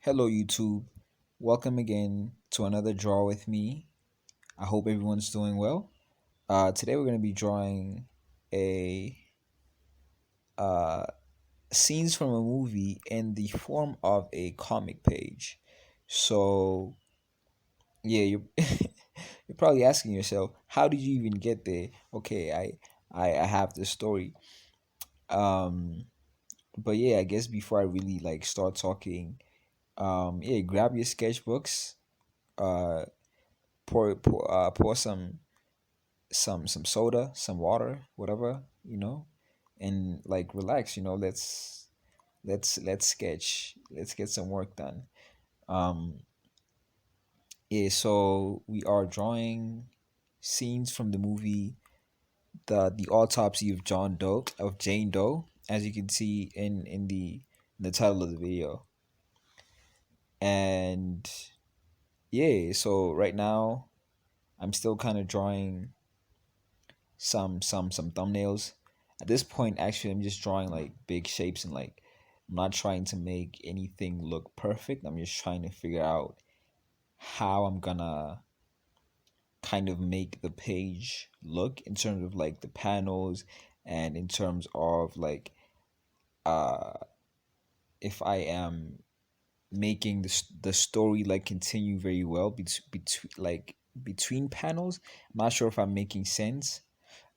Hello, YouTube. Welcome again to another draw with me. I hope everyone's doing well. Today we're going to be drawing a uh, scenes from a movie in the form of a comic page. So yeah, you're you're probably asking yourself, how did you even get there? Okay, I have the story. Um, but yeah, I guess before I really like start talking, yeah, grab your sketchbooks. Uh, pour some soda, some water, whatever, and like relax. Let's sketch. Let's get some work done. Um, yeah. So we are drawing scenes from the movie the Autopsy of Jane Doe, as you can see in the title of the video. And yeah, so right now I'm still kind of drawing some thumbnails. At this point, actually, I'm just drawing like big shapes and like I'm not trying to make anything look perfect. I'm just trying to figure out how I'm gonna kind of make the page look in terms of like the panels and in terms of like uh if I am making the story like continue very well between panels. I'm not sure if I'm making sense.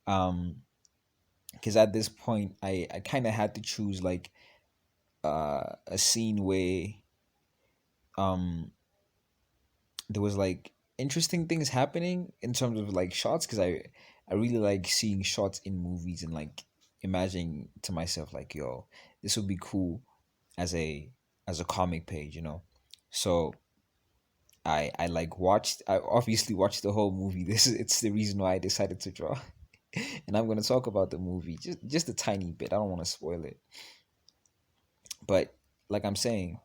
Um because at this point I kind of had to choose like a scene where um there was like interesting things happening in terms of like shots, because I really like seeing shots in movies and like imagining to myself like, yo, this would be cool as a comic page. So I like watched I obviously watched the whole movie. It's the reason why I decided to draw. And I'm going to talk about the movie just a tiny bit. I don't want to spoil it. But like I'm saying,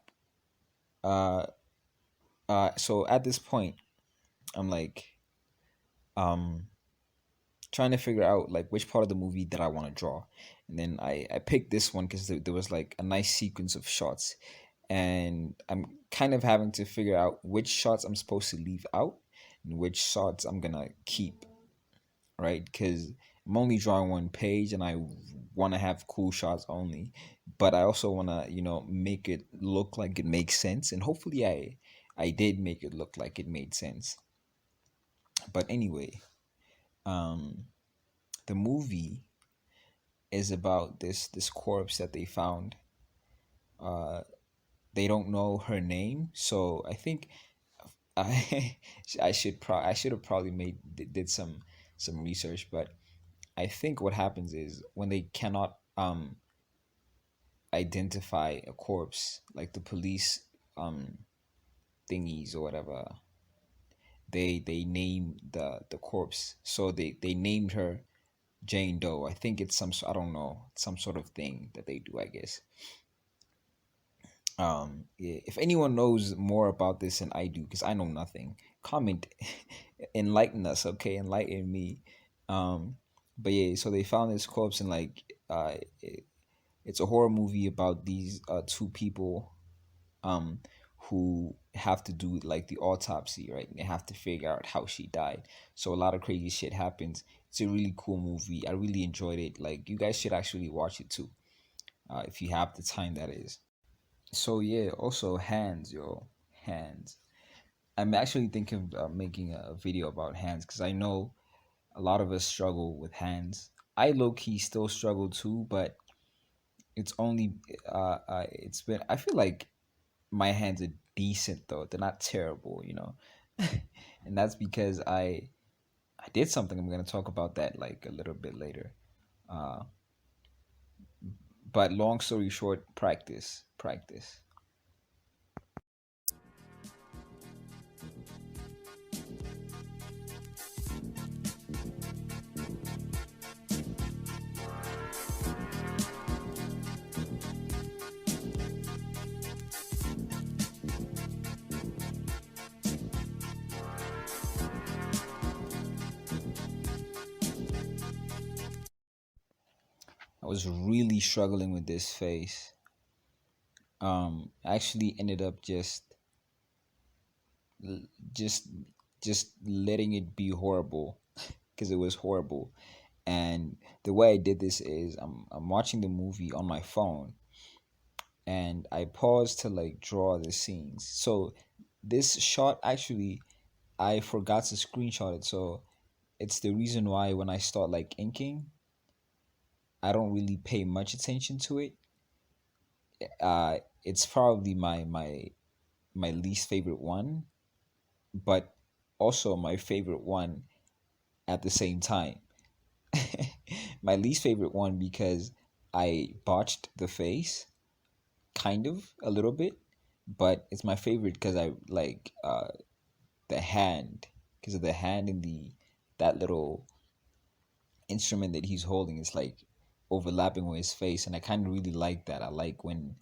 uh so at this point I'm like um trying to figure out like which part of the movie that I want to draw. And then I picked this one because there was like a nice sequence of shots, and I'm kind of having to figure out which shots I'm supposed to leave out and which shots I'm gonna keep, right? Because I'm only drawing one page and I want to have cool shots only, but I also want to make it look like it makes sense, and hopefully I did make it look like it made sense. But anyway, um the movie is about this corpse that they found. uh they don't know her name, so I think I I should have probably did some research. But I think what happens is when they cannot identify a corpse, like the police um thingies or whatever, they name the corpse. So they named her Jane Doe. I think it's I don't know, some sort of thing that they do, I guess. Yeah, if anyone knows more about this than I do, because I know nothing, comment, enlighten us, okay? Enlighten me. But yeah, so they found this corpse, and like it's a horror movie about these two people um who have to do like the autopsy, right? They have to figure out how she died. So a lot of crazy shit happens. It's a really cool movie. I really enjoyed it. Like, you guys should actually watch it too, if you have the time, that is. So yeah, also hands, yo, hands. I'm actually thinking of making a video about hands, because I know a lot of us struggle with hands. I low key still struggle too, but it's only it's been, I feel like my hands are decent though. They're not terrible. And that's because I did something. I'm gonna talk about that like a little bit later. Uh, but long story short, practice, practice. I was really struggling with this face. actually ended up just just letting it be horrible because it was horrible. And the way I did this is I'm watching the movie on my phone, and I paused to like draw the scenes. So this shot actually I forgot to screenshot it. So it's the reason why when I start like inking, I don't really pay much attention to it. It's probably my least favorite one, but also my favorite one at the same time. My least favorite one because I botched the face, kind of a little bit, but it's my favorite because I like the hand, because of the hand in the that little instrument that he's holding is like overlapping with his face, and I kind of really like that. I like when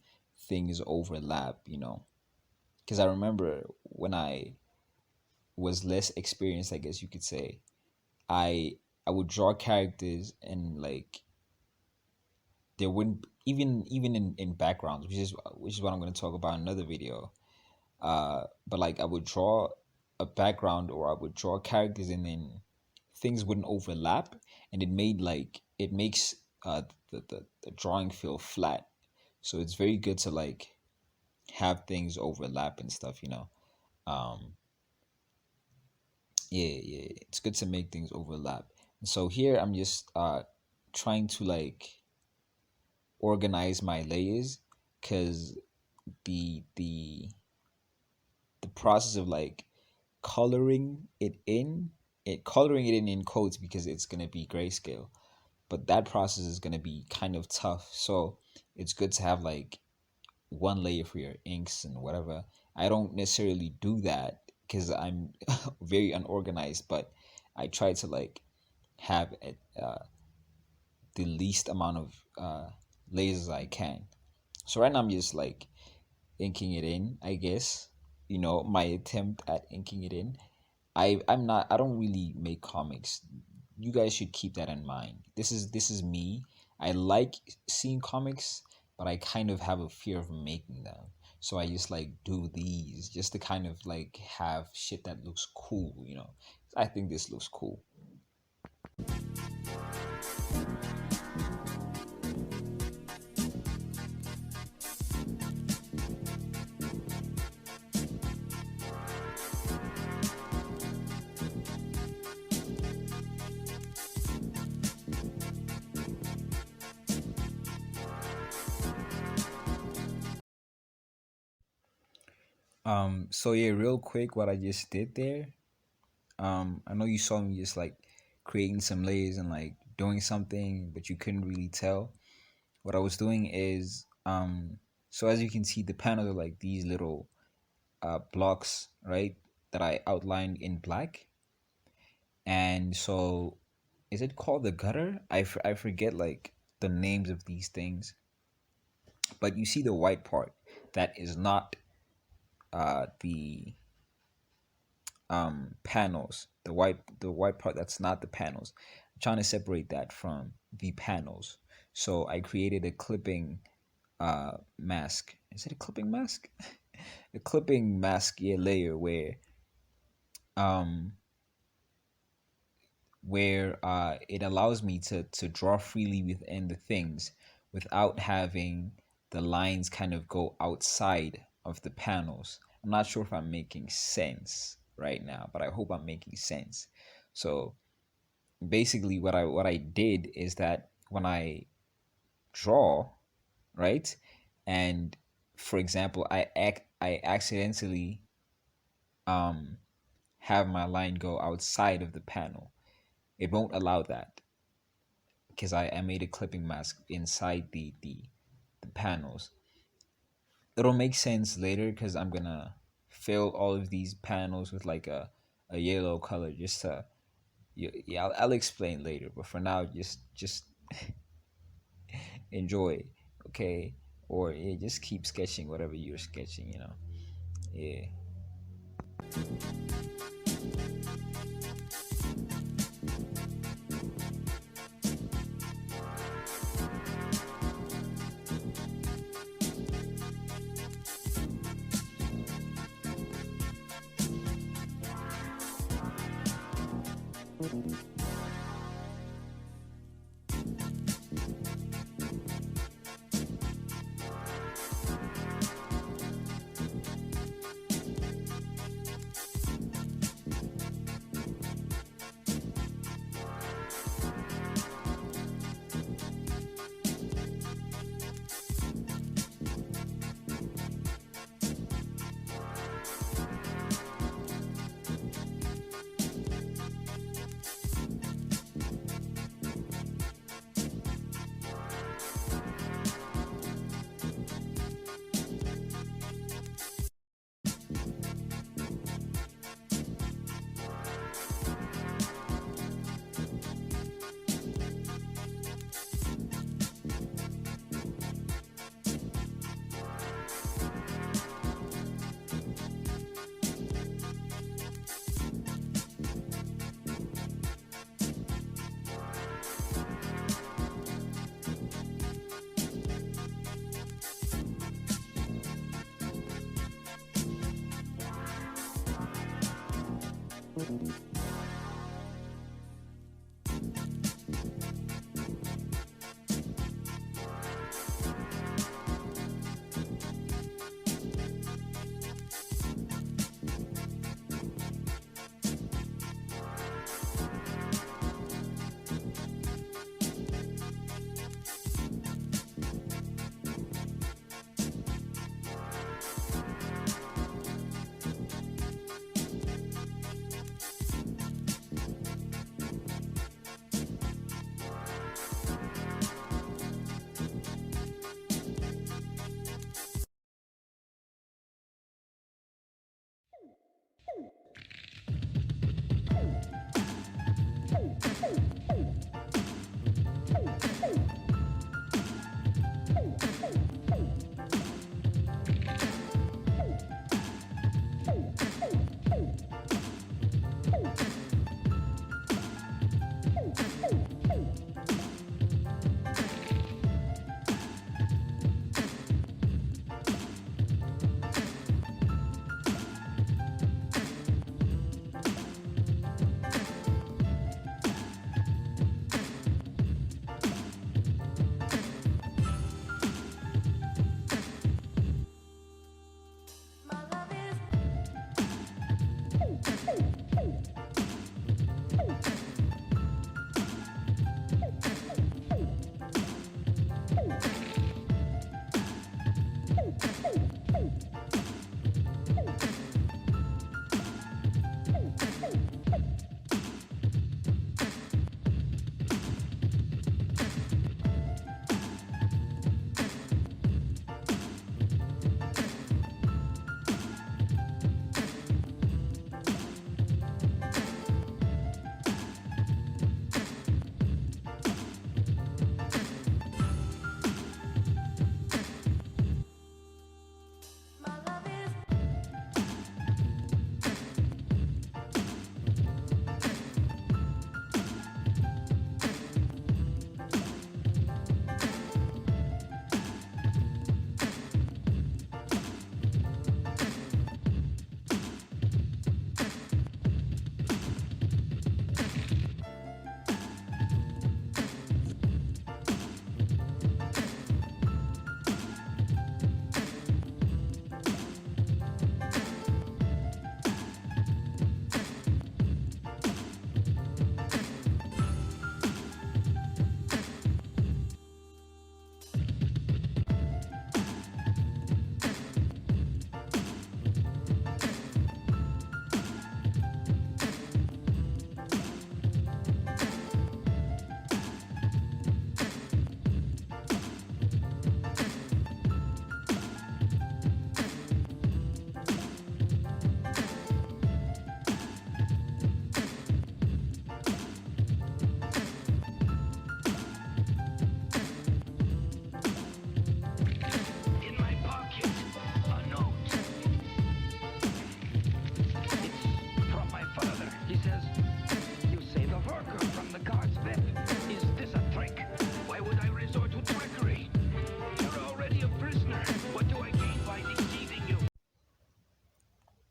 things overlap, because I remember when I was less experienced, I guess you could say, I I would draw characters and like there wouldn't even in backgrounds, which is what I'm going to talk about in another video. But like I would draw a background or I would draw characters and then things wouldn't overlap, and it makes the drawing feel flat. So it's very good to like have things overlap and stuff. Um, yeah, it's good to make things overlap. And so here I'm just trying to like organize my layers, because the the process of like coloring it in quotes because it's gonna be grayscale, but that process is gonna be kind of tough. So it's good to have like one layer for your inks and whatever. I don't necessarily do that because I'm very unorganized, but I try to like have the least amount of layers I can. So right now I'm just like inking it in, I guess. My attempt at inking it in. I don't really make comics. You guys should keep that in mind. This is me. I like seeing comics, but I kind of have a fear of making them. So I just like do these just to kind of like have shit that looks cool. I think this looks cool. So yeah, real quick, what I just did there. I know you saw me just like creating some layers and like doing something, but you couldn't really tell. What I was doing is, so as you can see, the panels are like these little blocks, right? That I outlined in black. And so, is it called the gutter? I forget like the names of these things, but you see the white part that is not the panels, the white part that's not the panels. I'm trying to separate that from the panels. So I created a clipping mask. Is it a clipping mask? A clipping mask, yeah, layer um where it allows me to draw freely within the things without having the lines kind of go outside of the panels. I'm not sure if I'm making sense right now, but I hope I'm making sense. So basically what I did is that when I draw, right? And for example, I accidentally um have my line go outside of the panel. It won't allow that because I made a clipping mask inside the panels. It'll make sense later because I'm gonna fill all of these panels with like a yellow color just to yeah, I'll explain later, but for now just enjoy, okay? Or yeah, just keep sketching whatever you're sketching. Yeah.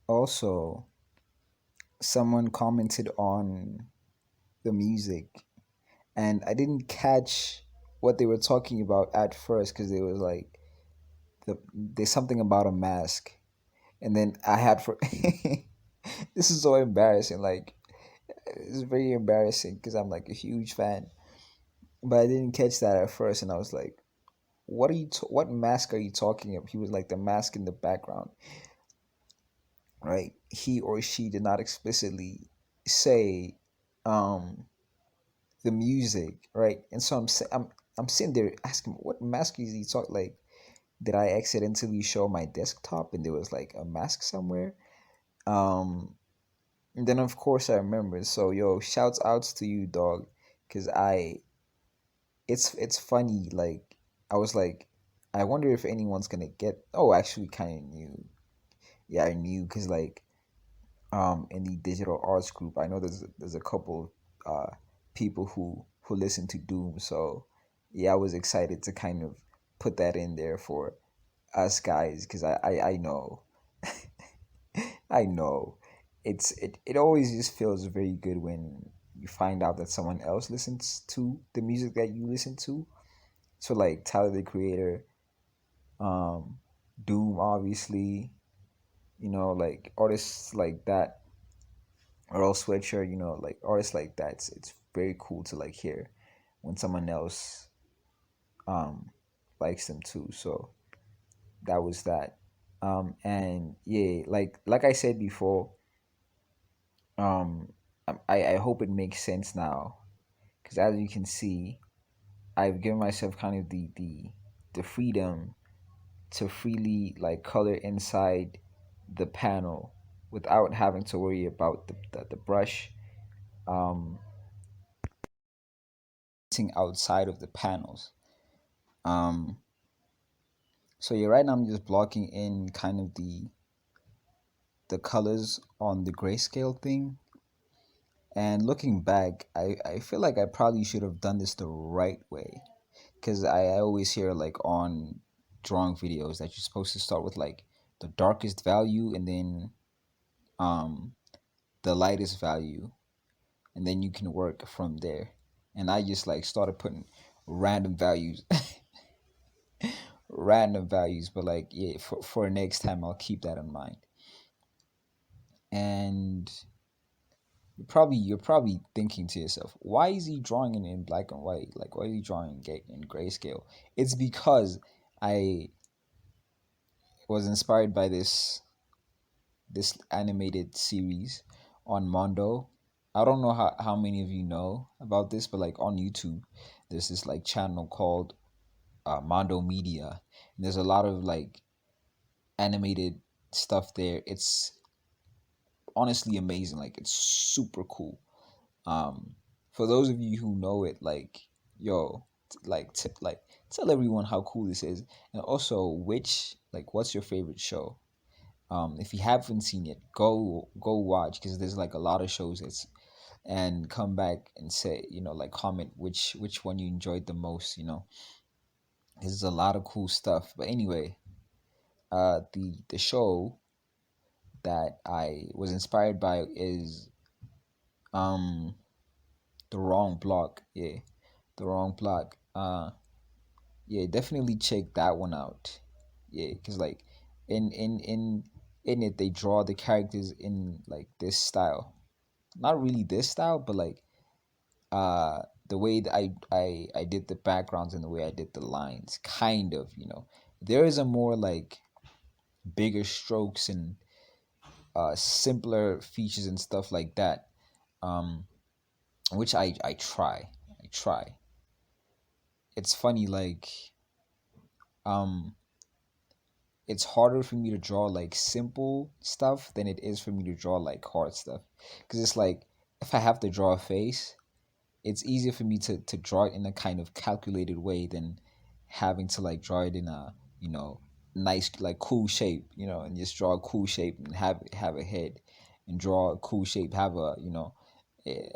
Also, someone commented on the music, and I didn't catch what they were talking about at first because it was like there's something about a mask, and then I had for this is so embarrassing. Like it's very embarrassing because I'm like a huge fan, but I didn't catch that at first, and I was like, "What are what mask are you talking of?" He was like the mask in the background, right? He or she did not explicitly say um the music, right? And so I'm sitting there asking, what mask is he talking? Like, did I accidentally show my desktop and there was like a mask somewhere? Um, and then of course I remember. So yo, shouts outs to you, dog, because it's funny. Like I was like, I wonder if anyone's gonna get. Oh, actually, kind of knew. Yeah, I knew because like in the digital arts group, I know there's a couple people who listen to Doom. So yeah, I was excited to kind of put that in there for us guys because I know I know it always just feels very good when you find out that someone else listens to the music that you listen to. So like Tyler the Creator, um, Doom, obviously, like artists like that, Earl Switcher, like artists like that. It's very cool to like hear when someone else um likes them too. So that was that. And yeah, like I said before, um, I hope it makes sense now, because as you can see, I've given myself kind of the freedom to freely like color inside the panel without having to worry about the brush um outside of the panels. Um, so yeah, right now I'm just blocking in kind of the colors on the grayscale thing. And looking back, I feel like I probably should have done this the right way. Because I always hear like on drawing videos that you're supposed to start with like the darkest value and then um the lightest value, and then you can work from there. And I just like started putting random values random values, but like yeah, for next time I'll keep that in mind. And you're probably thinking to yourself, why is he drawing it in black and white? Like why is he drawing in grayscale? It's because I was inspired by this animated series on Mondo. I don't know how many of you know about this, but like on YouTube, there's this like channel called Mondo Media, and there's a lot of like animated stuff there. It's honestly amazing. Like it's super cool. Um, for those of you who know it, like yo, like tell everyone how cool this is, and also what's your favorite show? If you haven't seen it, go watch because there's like a lot of shows. And come back and say like comment which one you enjoyed the most. There's a lot of cool stuff. But anyway, the show that I was inspired by is um the wrong block. Yeah, the wrong block. Yeah, definitely check that one out. Yeah, because like in it they draw the characters in like this style, not really this style, but like the way that I did the backgrounds and the way I did the lines, kind of, there is a more like bigger strokes and simpler features and stuff like that, um which I try. It's funny, like um it's harder for me to draw like simple stuff than it is for me to draw like hard stuff, because it's like if I have to draw a face, it's easier for me to draw it in a kind of calculated way than having to like draw it in a nice like cool shape, and just draw a cool shape and have a head, and draw a cool shape, have a eh,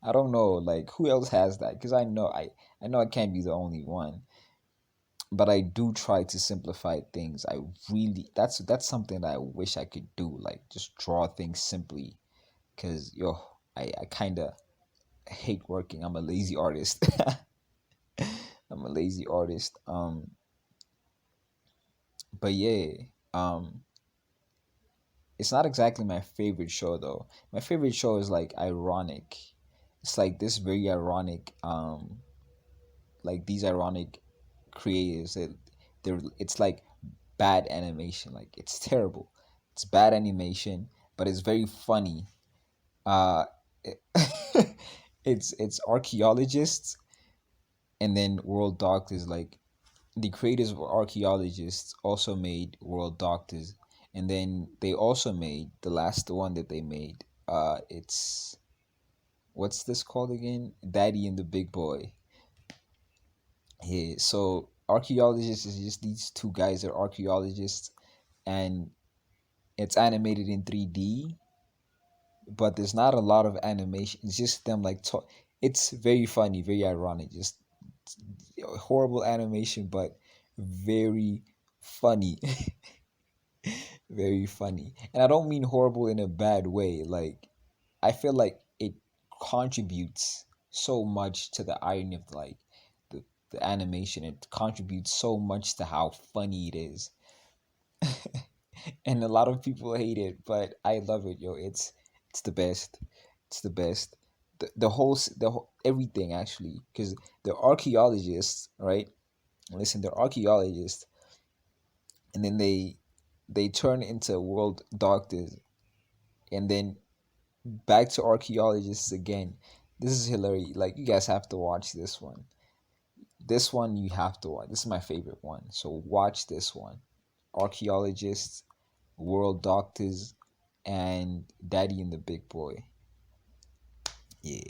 I don't know like who else has that, because I know I can't be the only one, but I do try to simplify things. I really that's something that I wish I could do, like just draw things simply, because yo, I kind of hate working. I'm a lazy artist. I'm a lazy artist. But yeah, um, it's not exactly my favorite show though. My favorite show is like ironic. It's like this very ironic, like these ironic creators that they're. It's like bad animation. Like it's terrible. It's bad animation, but it's very funny. Uh, it's archaeologists, and then World Doctors. Like the creators of archaeologists also made World Doctors, and then they also made the last one that they made. It's what's this called again? Daddy and the Big Boy. Yeah. So archaeologists is just these two guys are archaeologists, and it's animated in 3D, but there's not a lot of animation. It's just them like talk. It's very funny, very ironic. Just horrible animation, but very funny. Very funny. And I don't mean horrible in a bad way. Like I feel like it contributes so much to the irony of like the animation. It contributes so much to how funny it is. And a lot of people hate it, but I love it, yo. It's the best. It's the best. The whole everything actually, because the archaeologists, right? Listen, they're archaeologists, and then they turn into world doctors, and then back to archaeologists again. This is hilarious. Like you guys have to watch this one. This one you have to watch. This is my favorite one. So watch this one. Archaeologists, world doctors, and Daddy and the Big Boy. Yeah.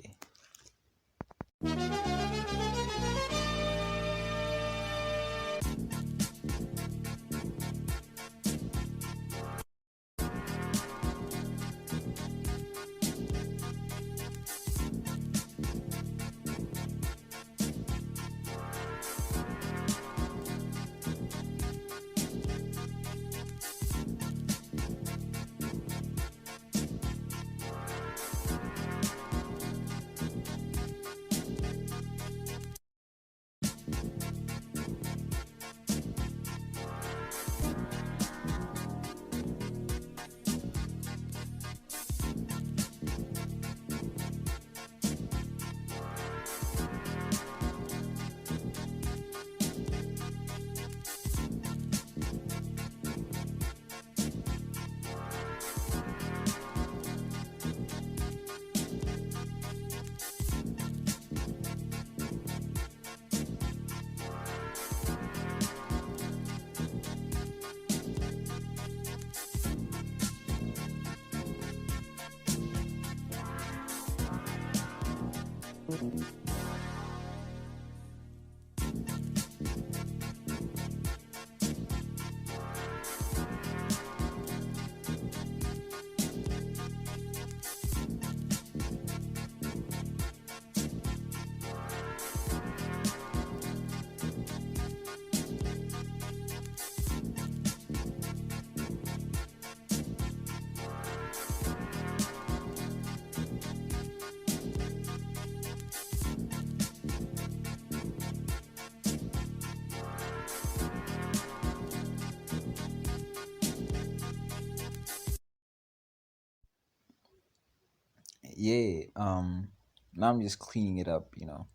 Yeah. Now I'm just cleaning it up, you know.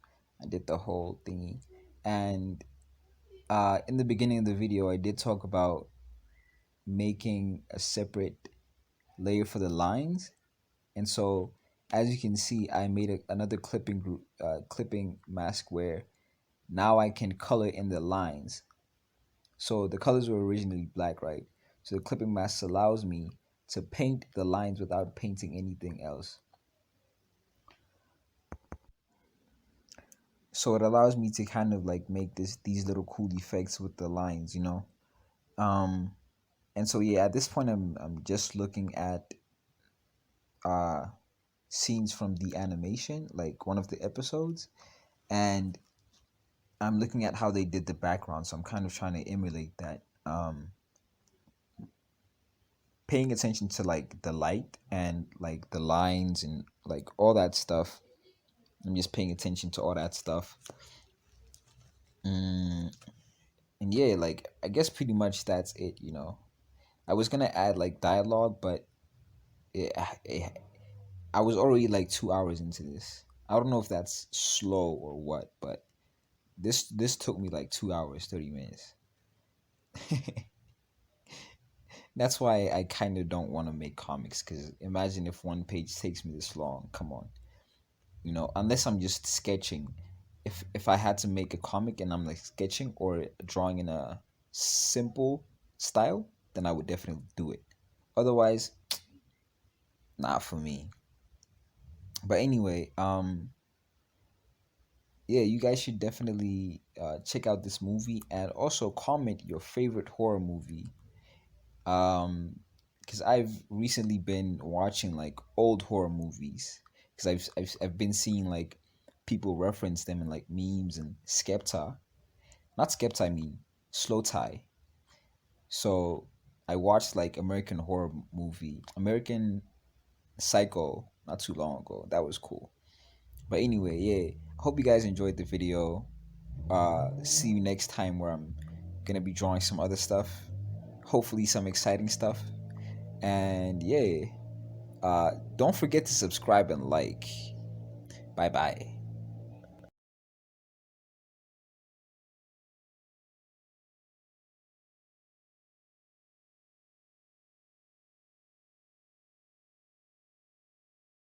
I did the whole thingy. And in the beginning of the video I did talk about making a separate layer for the lines. And so as you can see, I made another clipping group clipping mask where now I can color in the lines. So the colors were originally black, right? So the clipping mask allows me to paint the lines without painting anything else. So it allows me to kind of like make these little cool effects with the lines, you know. Um, and so yeah, at this point I'm just looking at uh scenes from the animation, like one of the episodes, and I'm looking at how they did the background. So I'm kind of trying to emulate that. paying attention to like the light and like the lines and like all that stuff. I'm just paying attention to all that stuff. Mm, and yeah, like I guess pretty much that's it. I was gonna add like dialogue, but it, it, I was already like 2 hours into this. I don't know if that's slow or what, but this took me like 2 hours, 30 minutes. That's why I kind of don't want to make comics, because imagine if one page takes me this long. Come on, unless I'm just sketching. If I had to make a comic and I'm like sketching or drawing in a simple style, then I would definitely do it. Otherwise, not for me. But anyway, yeah, you guys should definitely check out this movie and also comment your favorite horror movie. Because I've recently been watching like old horror movies, because I've been seeing like people reference them in like memes and Skepta, not Skepta, I mean Slow Tie. So I watched like American horror movie, American Psycho, not too long ago. That was cool. But anyway, yeah. I hope you guys enjoyed the video. See you next time, where I'm gonna be drawing some other stuff. Hopefully some exciting stuff. And yeah, don't forget to subscribe and like. Bye bye.